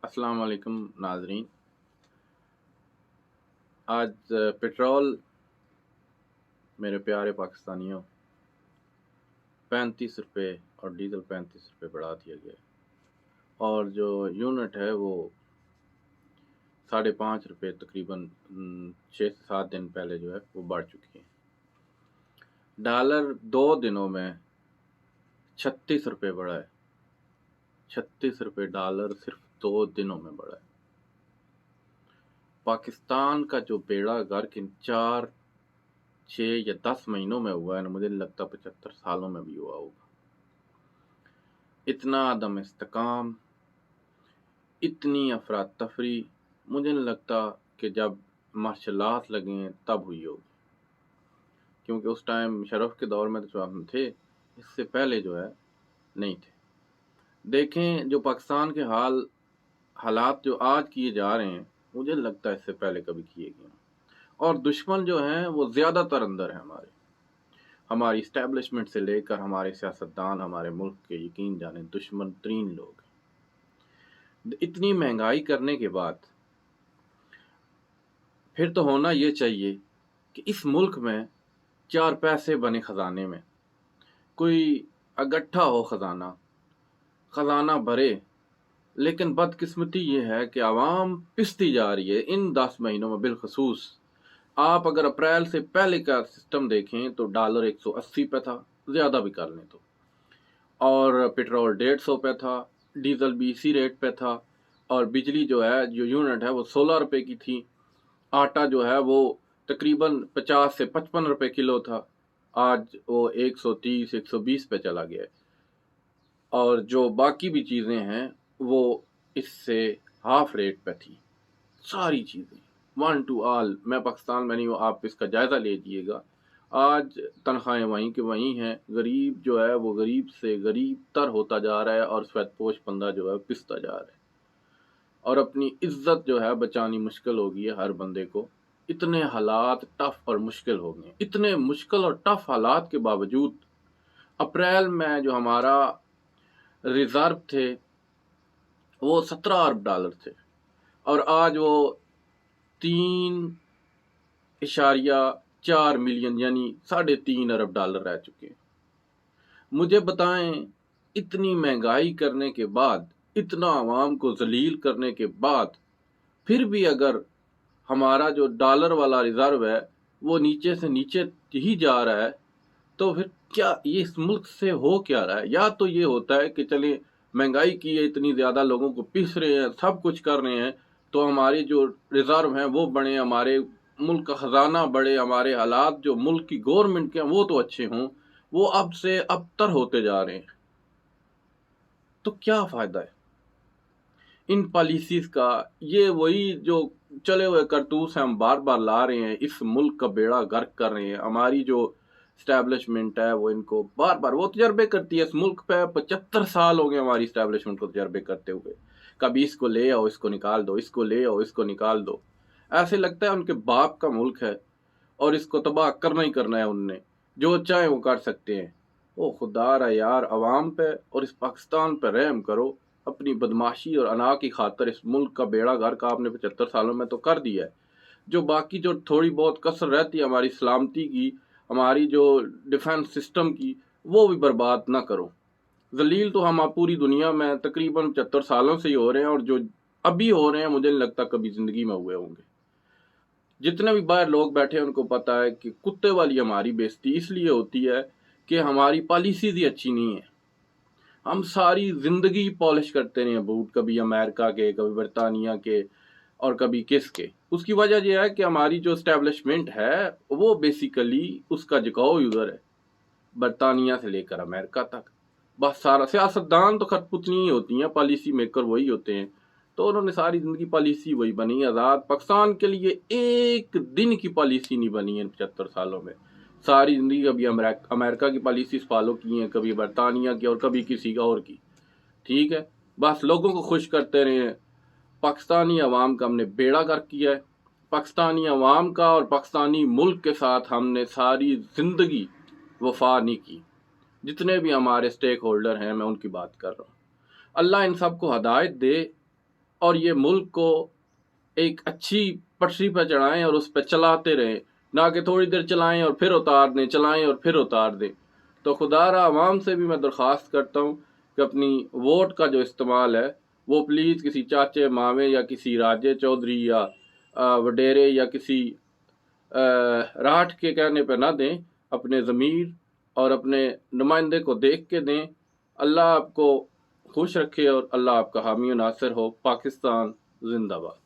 अस्सलाम वालेकुम नाजरीन। आज पेट्रोल मेरे प्यारे पाकिस्तानियों 35 रुपये और डीजल 35 रुपये बढ़ा दिया गया है और जो यूनिट है वो 5.5 रुपये तकरीबन 6 से 7 दिन पहले जो है वो बढ़ चुकी है। डॉलर 2 दिनों में 36 रुपये बढ़ा है। 36 रुपये डॉलर सिर्फ 2 दिनों में बढ़ा है। पाकिस्तान का जो बेड़ा गर्क इन 4, 6 या 10 महीनों में हुआ है ना, मुझे नहीं लगता 75 सालों में भी हुआ होगा। इतना अदम इस्तेकाम, इतनी अफरा तफरी मुझे नहीं लगता कि जब मार्शल आर्ट लगे हैं तब हुई होगी, क्योंकि उस टाइम मुशर्रफ के दौर में तो जो हम थे, इससे पहले जो है नहीं थे। देखें जो पाकिस्तान के हालात जो आज किए जा रहे हैं, मुझे नहीं लगता इससे पहले कभी किए गए। और दुश्मन जो हैं वो ज़्यादातर अंदर है हमारी इस्टेब्लिशमेंट से लेकर हमारे सियासतदान, हमारे मुल्क के यकीन जाने दुश्मन तरीन लोग। इतनी महंगाई करने के बाद फिर तो होना ये चाहिए कि इस मुल्क में 4 पैसे बने खजाने में, कोई इकट्ठा हो खजाना भरे। लेकिन बदकिस्मती ये है कि आवाम पिसती जा रही है इन 10 महीनों में। बिलखसूस आप अगर अप्रैल से पहले का सिस्टम देखें तो डॉलर 180 पे था, ज़्यादा भी कर लें तो, और पेट्रोल 150 पे था, डीजल भी इसी रेट पे था, और बिजली जो है जो यूनिट है वो 16 रुपये की थी। आटा जो है वो तकरीबन 50 से 55 रुपये किलो था, आज वो 130, 120 पे चला गया है। और जो बाकी भी चीज़ें हैं वो इससे हाफ रेट पे थी। सारी चीज़ें वन टू ऑल। मैं पाकिस्तान में नहीं हूँ, आप इसका जायज़ा लीजिएगा। आज तनख्वाहें वहीं के वहीं हैं, गरीब जो है वो गरीब से गरीब तर होता जा रहा है और सफेदपोश बंदा जो है पिसता जा रहा है, और अपनी इज्जत जो है बचानी मुश्किल हो गई है हर बंदे को। इतने हालात टफ और मुश्किल हो गए। इतने मुश्किल और टफ हालात के बावजूद अप्रैल में जो हमारा रिजर्व थे वो 17 अरब डॉलर थे, और आज वो 3.4 मिलियन यानी 3.5 अरब डॉलर रह चुके हैं। मुझे बताएं, इतनी महंगाई करने के बाद, इतना आवाम को जलील करने के बाद, फिर भी अगर हमारा जो डॉलर वाला रिजर्व है वो नीचे से नीचे ही जा रहा है, तो फिर क्या ये इस मुल्क से हो क्या रहा है? या तो ये होता है कि चलिए महंगाई की है, इतनी ज़्यादा लोगों को पीस रहे हैं, सब कुछ कर रहे हैं, तो हमारे जो रिजर्व हैं वो बढ़े, हमारे मुल्क का ख़जाना बढ़े, हमारे हालात जो मुल्क की गवर्नमेंट के हैं वो तो अच्छे हों। वो अब से अबतर होते जा रहे हैं, तो क्या फ़ायदा है इन पॉलिसीज़ का? ये वही जो चले हुए करतूस हैं हम बार बार ला रहे हैं, इस मुल्क का बेड़ा गर्क कर रहे हैं। हमारी जो इस्टेब्लिशमेंट है वो इनको बार बार वो तजर्बे करती है। इस मुल्क पे 75 साल हो गए हमारी इस्टेब्लिशमेंट को तजर्बे करते हुए। कभी इसको ले आओ, इसको निकाल दो, इसको ले आओ, इसको निकाल दो। ऐसे लगता है उनके बाप का मुल्क है और इसको तबाह करना ही करना है। उनने जो चाहे वो कर सकते हैं। ओ खुदा रहा यार, अवाम पे और इस पाकिस्तान पे रहम करो। अपनी बदमाशी और अना की खातर इस मुल्क का बेड़ा गर्क आपने 75 सालों में तो कर दिया है। जो बाकी जो थोड़ी बहुत कसर रहती है हमारी सलामती की, हमारी जो डिफेंस सिस्टम की, वो भी बर्बाद ना करो। जलील तो हम पूरी दुनिया में तकरीबन 75 सालों से ही हो रहे हैं, और जो अभी हो रहे हैं मुझे नहीं लगता कभी ज़िंदगी में हुए होंगे। जितने भी बाहर लोग बैठे हैं उनको पता है कि कुत्ते वाली हमारी बेइज्जती इसलिए होती है कि हमारी पॉलिसीज़ ही अच्छी नहीं है। हम सारी ज़िंदगी पॉलिश करते रहे बूट, कभी अमेरिका के, कभी बरतानिया के, और कभी किसके। उसकी वजह यह है कि हमारी जो इस्टेब्लिशमेंट है वो बेसिकली उसका झुकाव उधर है, बरतानिया से लेकर अमेरिका तक। बस सारा सियासतदान तो खतपुतली ही होती हैं, पॉलिसी मेकर वही होते हैं। तो उन्होंने सारी ज़िंदगी पॉलिसी वही बनी। आज़ाद पाकिस्तान के लिए एक दिन की पॉलिसी नहीं बनी है 75 सालों में। सारी ज़िंदगी कभी अमेरिका की पॉलिसी फॉलो की हैं, कभी बरतानिया की, और कभी किसी और की। ठीक है, बस लोगों को खुश करते रहे हैं। पाकिस्तानी अवाम का हमने बेड़ा गर्क किया है। पाकिस्तानी अवाम का और पाकिस्तानी मुल्क के साथ हमने सारी ज़िंदगी वफा नहीं की। जितने भी हमारे स्टेक होल्डर हैं, मैं उनकी बात कर रहा हूँ। अल्लाह इन सब को हदायत दे اور یہ ملک کو ایک اچھی پٹری پہ چڑھائیں اور اس پہ چلاتے رہیں، نہ کہ تھوڑی دیر چلائیں اور پھر اتار دیں، چلائیں اور پھر اتار دیں۔ تو خدا را عوام سے بھی میں درخواست کرتا ہوں کہ اپنی ووٹ کا جو استعمال ہے وہ پلیز کسی چاچے مامے یا کسی راجے چودھری یا وڈیرے یا کسی راٹھ کے کہنے پہ نہ دیں، اپنے ضمیر اور اپنے نمائندے کو دیکھ کے دیں۔ اللہ آپ کو خوش رکھے اور اللہ آپ کا حامی و ناصر ہو۔ پاکستان زندہ باد۔